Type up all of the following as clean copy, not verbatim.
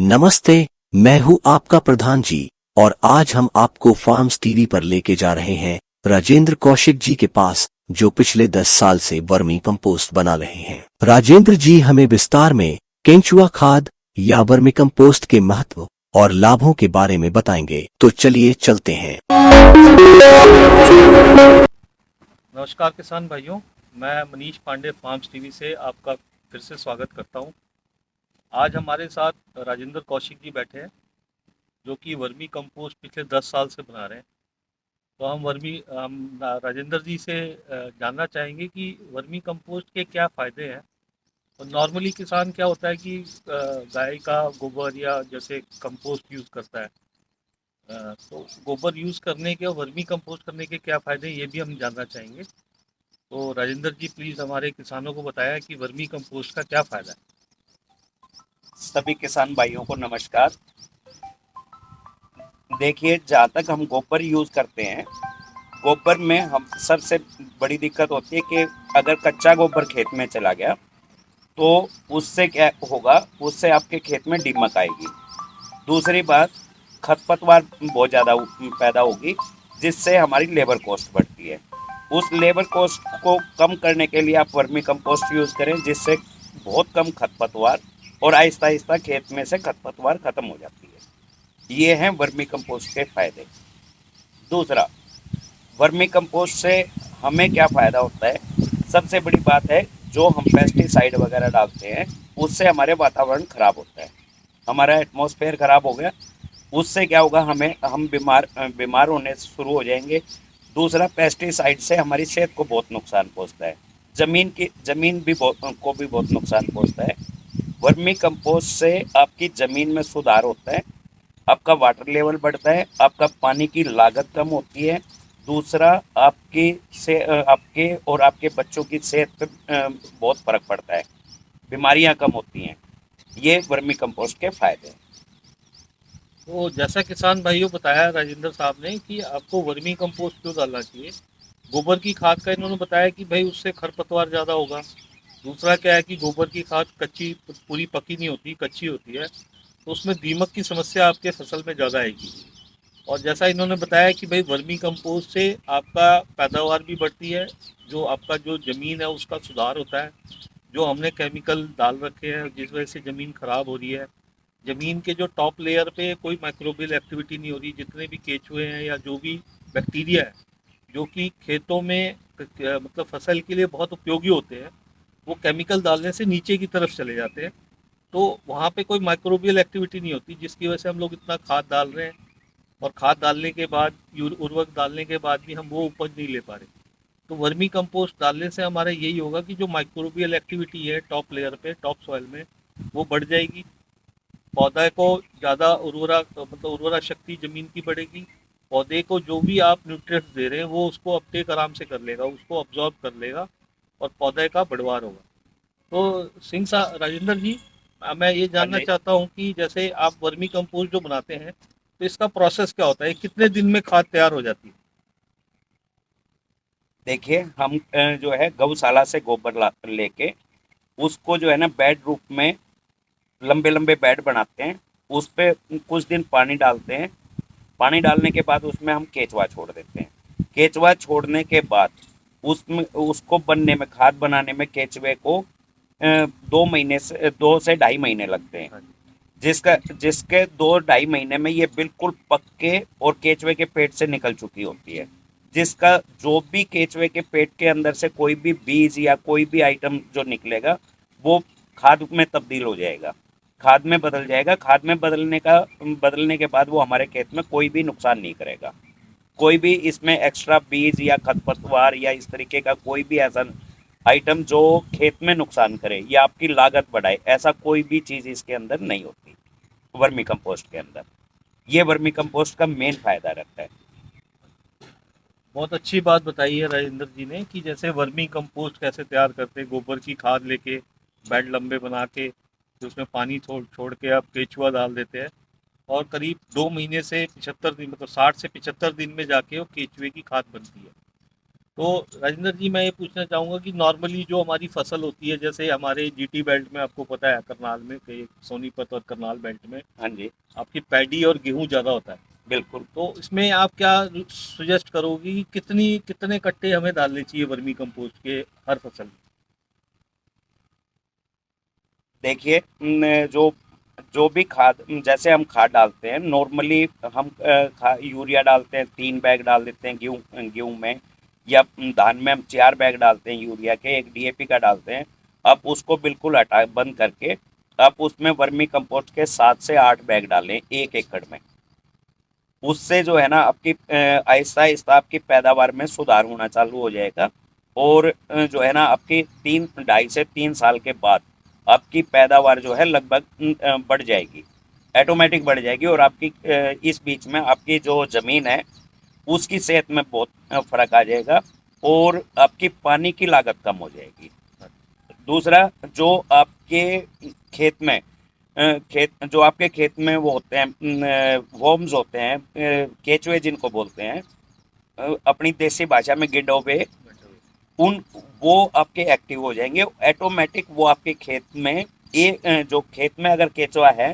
नमस्ते। मैं हूँ आपका प्रधान जी और आज हम आपको फार्म्स टीवी पर लेके जा रहे हैं राजेंद्र कौशिक जी के पास, जो पिछले 10 साल से वर्मी कंपोस्ट बना रहे हैं। राजेंद्र जी हमें विस्तार में केंचुआ खाद या वर्मी कंपोस्ट के महत्व और लाभों के बारे में बताएंगे। तो चलिए चलते हैं। नमस्कार किसान भाइयों, मैं मनीष पांडे फार्म्स टीवी से आपका फिर से स्वागत करता हूं। आज हमारे साथ राजेंद्र कौशिक जी बैठे हैं, जो कि वर्मी कंपोस्ट पिछले 10 साल से बना रहे हैं। तो हम राजेंद्र जी से जानना चाहेंगे कि वर्मी कंपोस्ट के क्या फ़ायदे हैं। और नॉर्मली किसान क्या होता है कि गाय का गोबर या जैसे कंपोस्ट यूज़ करता है। तो गोबर यूज़ करने के और वर्मी कंपोस्ट करने के क्या फ़ायदे हैं, ये भी हम जानना चाहेंगे। तो राजेंद्र जी प्लीज़ हमारे किसानों को बताया कि वर्मी कंपोस्ट का क्या फ़ायदा है। सभी किसान भाइयों को नमस्कार। देखिए, जहाँ तक हम गोबर यूज़ करते हैं, गोबर में हम सबसे बड़ी दिक्कत होती है कि अगर कच्चा गोबर खेत में चला गया तो उससे क्या होगा, उससे आपके खेत में दीमक आएगी। दूसरी बात, खरपतवार बहुत ज़्यादा पैदा होगी, जिससे हमारी लेबर कॉस्ट बढ़ती है। उस लेबर कॉस्ट को कम करने के लिए आप वर्मी कंपोस्ट यूज़ करें, जिससे बहुत कम खरपतवार और आहिस्ता आहिस्ता खेत में से खरपतवार खत्म हो जाती है। ये हैं वर्मी कंपोस्ट के फायदे। दूसरा, वर्मी कंपोस्ट से हमें क्या फ़ायदा होता है? सबसे बड़ी बात है, जो हम पेस्टिसाइड वगैरह डालते हैं उससे हमारे वातावरण खराब होता है, हमारा एटमॉस्फेयर खराब हो गया। उससे क्या होगा, हम बीमार होने शुरू हो जाएंगे। दूसरा, पेस्टिसाइड से हमारी सेहत को बहुत नुकसान पहुंचता है, ज़मीन को भी बहुत नुकसान पहुंचता है। वर्मी कंपोस्ट से आपकी ज़मीन में सुधार होता है, आपका वाटर लेवल बढ़ता है, आपका पानी की लागत कम होती है। दूसरा, आपके और आपके बच्चों की सेहत पे बहुत फ़र्क पड़ता है, बीमारियां कम होती हैं। ये वर्मी कंपोस्ट के फ़ायदे हैं। तो जैसा किसान भाइयों बताया राजेंद्र साहब ने कि आपको वर्मी कंपोस्ट क्यों डालना चाहिए। गोबर की खाद का इन्होंने बताया कि भाई उससे खरपतवार ज़्यादा होगा। दूसरा क्या है कि गोबर की खाद कच्ची पूरी पकी नहीं होती, कच्ची होती है, तो उसमें दीमक की समस्या आपके फसल में ज़्यादा आएगी। और जैसा इन्होंने बताया कि भाई वर्मी कंपोस्ट से आपका पैदावार भी बढ़ती है, जो आपका जो ज़मीन है उसका सुधार होता है। जो हमने केमिकल डाल रखे हैं जिस वजह से ज़मीन ख़राब हो रही है, ज़मीन के जो टॉप लेयर पे कोई माइक्रोबियल एक्टिविटी नहीं हो रही। जितने भी केचुए हैं या जो भी बैक्टीरिया है जो कि खेतों में मतलब फसल के लिए बहुत उपयोगी होते हैं, वो केमिकल डालने से नीचे की तरफ चले जाते हैं। तो वहाँ पे कोई माइक्रोबियल एक्टिविटी नहीं होती, जिसकी वजह से हम लोग इतना खाद डाल रहे हैं और खाद डालने के बाद उर्वरक डालने के बाद भी हम वो उपज नहीं ले पा रहे। तो वर्मी कंपोस्ट डालने से हमारा यही होगा कि जो माइक्रोबियल एक्टिविटी है टॉप लेयर पे, टॉप सॉइल में, वो बढ़ जाएगी। पौधे को ज़्यादा उर्वरा शक्ति ज़मीन की बढ़ेगी। पौधे को जो भी आप न्यूट्रिएंट्स दे रहे हैं वो उसको अपटेक आराम से कर लेगा, उसको अब्जॉर्ब कर लेगा और पौधे का बढ़वार होगा। तो राजेंद्र जी, मैं ये हाँ जानना जी। चाहता हूँ कि जैसे आप वर्मी कंपोस्ट जो बनाते हैं, तो इसका प्रोसेस क्या होता है, कितने दिन में खाद तैयार हो जाती है। देखिए, हम जो है गौशाला से गोबर लेके उसको जो है ना बेड रूप में लंबे लंबे बेड बनाते हैं। उस पे कुछ दिन पानी डालते हैं। पानी डालने के बाद उसमें हम केचुआ छोड़ देते हैं। केचुआ छोड़ने के बाद उसमें उसको बनने में, खाद बनाने में केचुए को 2 से 2.5 महीने लगते हैं। हाँ जी। जिसका जिसके 2-2.5 महीने में ये बिल्कुल पक्के और केचुए के पेट से निकल चुकी होती है। जिसका जो भी केचुए के पेट के अंदर से कोई भी बीज या कोई भी आइटम जो निकलेगा, वो खाद में तब्दील हो जाएगा, खाद में बदल जाएगा। खाद में बदलने के बाद वो हमारे खेत में कोई भी नुकसान नहीं करेगा। कोई भी इसमें एक्स्ट्रा बीज या खरपतवार या इस तरीके का कोई भी ऐसा आइटम जो खेत में नुकसान करे या आपकी लागत बढ़ाए, ऐसा कोई भी चीज़ इसके अंदर नहीं होती वर्मी कंपोस्ट के अंदर। ये वर्मी कंपोस्ट का मेन फायदा रहता है। बहुत अच्छी बात बताई है राजेंद्र जी ने कि जैसे वर्मी कंपोस्ट कैसे तैयार करते हैं, गोबर की खाद लेके बेड लंबे बना के फिर उसमें पानी छोड़ छोड़ के आप केचुआ डाल देते हैं और करीब 2 महीने से 75 दिन, मतलब 60 से 75 दिन में जाके वो केचुए की खाद बनती है। तो राजेंद्र जी, मैं ये पूछना चाहूँगा कि नॉर्मली जो हमारी फसल होती है, जैसे हमारे जीटी बेल्ट में आपको पता है, करनाल में के सोनीपत और करनाल बेल्ट में हाँ जी, आपकी पैडी और गेहूं ज़्यादा होता है। बिल्कुल। तो इसमें आप क्या सजेस्ट करोगे कि कितने कट्टे हमें डालने चाहिए वर्मी कंपोस्ट के हर फसल में? देखिए जो जो भी खाद, जैसे हम खाद डालते हैं नॉर्मली, हम यूरिया डालते हैं 3 बैग डाल देते हैं गेहूं गेहूं में, या धान में हम 4 बैग डालते हैं यूरिया के, एक डीएपी का डालते हैं। आप उसको बिल्कुल हटा बंद करके आप उसमें वर्मी कंपोस्ट के 7 से 8 बैग डालें 1 एकड़ में। उससे जो है ना आपकी आहिस्ता आहिस्ता आपकी पैदावार में सुधार होना चालू हो जाएगा। और जो है ना आपकी 2.5 से 3 साल के बाद आपकी पैदावार जो है लगभग बढ़ जाएगी, ऑटोमेटिक बढ़ जाएगी। और आपकी इस बीच में आपकी जो ज़मीन है उसकी सेहत में बहुत फर्क आ जाएगा, और आपकी पानी की लागत कम हो जाएगी। दूसरा, जो आपके खेत में जो आपके खेत में वो होते हैं, वर्म्स होते हैं, केचुए जिनको बोलते हैं, अपनी देसी भाषा में गिडोबे, उन वो आपके एक्टिव हो जाएंगे ऑटोमेटिक। वो आपके खेत में जो खेत में अगर केचुआ है,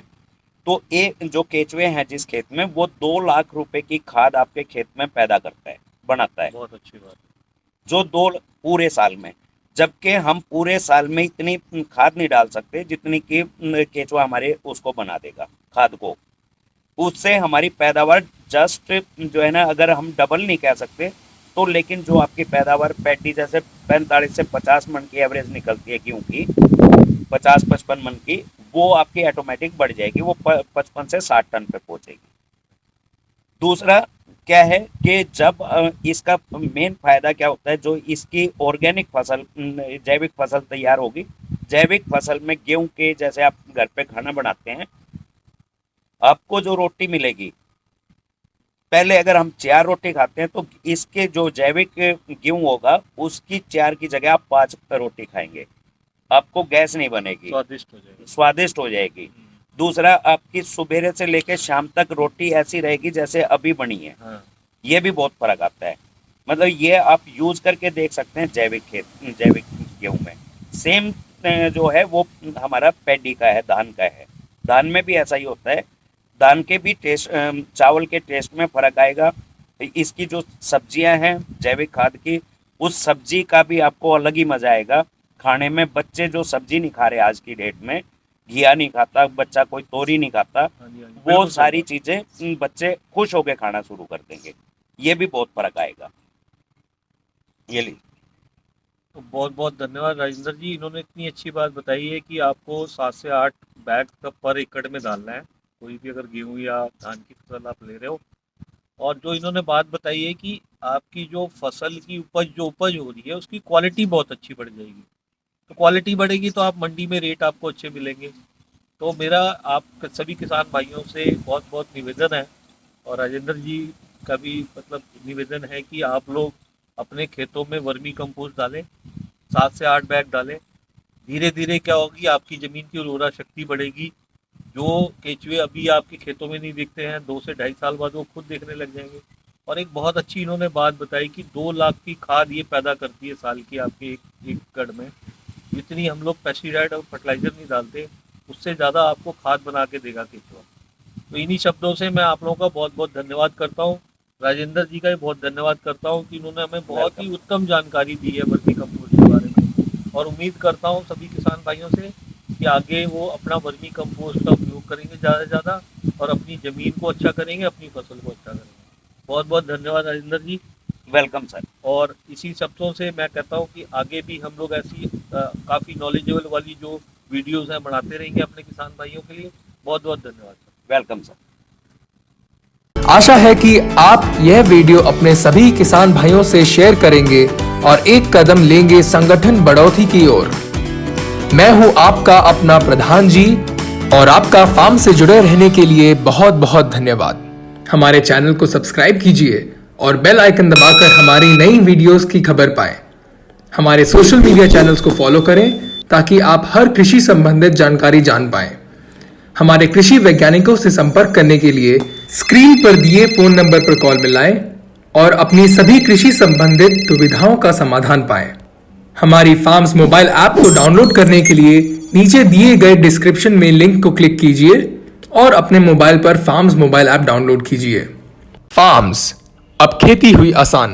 तो जो केचुए हैं जिस खेत में, वो 2 लाख रुपए की खाद आपके खेत में पैदा करता है, बनाता है, बहुत अच्छी बात है। जो दो पूरे साल में। जबकि हम पूरे साल में इतनी खाद नहीं डाल सकते जितनी कि केचुआ हमारे उसको बना देगा खाद को। उससे हमारी पैदावार जस्ट जो है ना, अगर हम डबल नहीं कह सकते तो, लेकिन जो आपकी पैदावार पैडी जैसे 45 से 50 मन की एवरेज निकलती है गेहूं की, 50-55 मन की, वो आपकी ऑटोमेटिक बढ़ जाएगी, वो 55 से 60 टन पे पहुंचेगी। दूसरा क्या है कि जब इसका मेन फायदा क्या होता है, जो इसकी ऑर्गेनिक फसल, जैविक फसल तैयार होगी। जैविक फसल में गेहूं के जैसे आप घर पे खाना बनाते हैं, आपको जो रोटी मिलेगी, पहले अगर हम 4 रोटी खाते हैं तो इसके जो जैविक गेहूं होगा उसकी 4 की जगह आप 5 रोटी खाएंगे, आपको गैस नहीं बनेगी, स्वादिष्ट हो जाएगा। स्वादिष्ट हो जाएगी। दूसरा, आपकी सुबेरे से लेकर शाम तक रोटी ऐसी रहेगी जैसे अभी बनी है। हाँ, ये भी बहुत फर्क आता है। मतलब ये आप यूज करके देख सकते हैं जैविक गेहूं में। सेम जो है वो हमारा पैडी का है, धान का है। धान में भी ऐसा ही होता है। धान के भी टेस्ट, चावल के टेस्ट में फर्क आएगा। इसकी जो सब्जियां हैं जैविक खाद की, उस सब्जी का भी आपको अलग ही मजा आएगा खाने में। बच्चे जो सब्जी नहीं खा रहे आज की डेट में, घिया नहीं खाता बच्चा, कोई तोरी नहीं खाता, हाँ जी, हाँ जी, वो बिल्कुल सही सारी बात। चीजें बच्चे खुश होकर खाना शुरू कर देंगे। ये भी बहुत फर्क आएगा। ये ली। तो बहुत बहुत धन्यवाद राजेंद्र जी, इन्होंने इतनी अच्छी बात बताई है कि आपको 7 से 8 बैग तक पर एकड़ में डालना है, कोई भी अगर गेहूं या धान की फसल आप ले रहे हो। और जो इन्होंने बात बताई है कि आपकी जो फसल की उपज हो रही है उसकी क्वालिटी बहुत अच्छी बढ़ जाएगी। तो क्वालिटी बढ़ेगी तो आप मंडी में रेट आपको अच्छे मिलेंगे। तो मेरा आप सभी किसान भाइयों से बहुत बहुत निवेदन है, और राजेंद्र जी का भी मतलब निवेदन है कि आप लोग अपने खेतों में वर्मी कंपोस्ट डालें, 7 से 8 बैग डालें। धीरे धीरे क्या होगी, आपकी ज़मीन की उर्वरा शक्ति बढ़ेगी। जो केचुए अभी आपके खेतों में नहीं दिखते हैं, 2 से 2.5 साल बाद वो खुद देखने लग जाएंगे। और एक बहुत अच्छी इन्होंने बात बताई कि 2 लाख की खाद ये पैदा करती है साल की आपके एक एकड़ में। जितनी हम लोग पेस्टिसाइड और फर्टिलाइज़र नहीं डालते, उससे ज़्यादा आपको खाद बना के देगा केचुआ। तो इन्हीं शब्दों से मैं आप लोगों का बहुत बहुत धन्यवाद करता हूँ। राजेंद्र जी का भी बहुत धन्यवाद करता हूँ कि इन्होंने हमें बहुत ही उत्तम जानकारी दी है वर्मी कंपोस्ट के बारे में। और उम्मीद करता हूँ सभी किसान भाइयों से कि आगे वो अपना वर्मी कंपोस्ट का उपयोग करेंगे ज़्यादा से ज़्यादा, और अपनी ज़मीन को अच्छा करेंगे, अपनी फसल को अच्छा करेंगे। बहुत बहुत धन्यवाद राजेंद्र जी। Welcome sir. और इसी शब्दों से मैं कहता हूँ कि आगे भी हम लोग ऐसी काफ़ी नॉलेजेबल वाली जो वीडियोज़ हैं बनाते रहेंगे अपने किसान भाइयों के लिए। बहुत बहुत धन्यवाद सर। Welcome sir. आशा है कि आप यह वीडियो अपने सभी किसान भाइयों से शेयर करेंगे और एक कदम लेंगे संगठन बढ़ोतरी की ओर। मैं हूं आपका अपना प्रधान जी, और आपका फार्म से जुड़े रहने के लिए बहुत बहुत धन्यवाद। हमारे चैनल को सब्सक्राइब कीजिए और बेल आइकन दबाकर हमारी नई वीडियोस की खबर पाएं। हमारे सोशल मीडिया चैनल्स को फॉलो करें ताकि आप हर कृषि संबंधित जानकारी जान पाएं। हमारे कृषि वैज्ञानिकों से संपर्क करने के लिए स्क्रीन पर दिए फोन नंबर पर कॉल मिलाएं और अपनी सभी कृषि संबंधित दुविधाओं का समाधान पाएं। हमारी फार्म्स मोबाइल ऐप को डाउनलोड करने के लिए नीचे दिए गए डिस्क्रिप्शन में लिंक को क्लिक कीजिए और अपने मोबाइल पर फार्म्स मोबाइल ऐप डाउनलोड कीजिए। फार्म्स, अब खेती हुई आसान।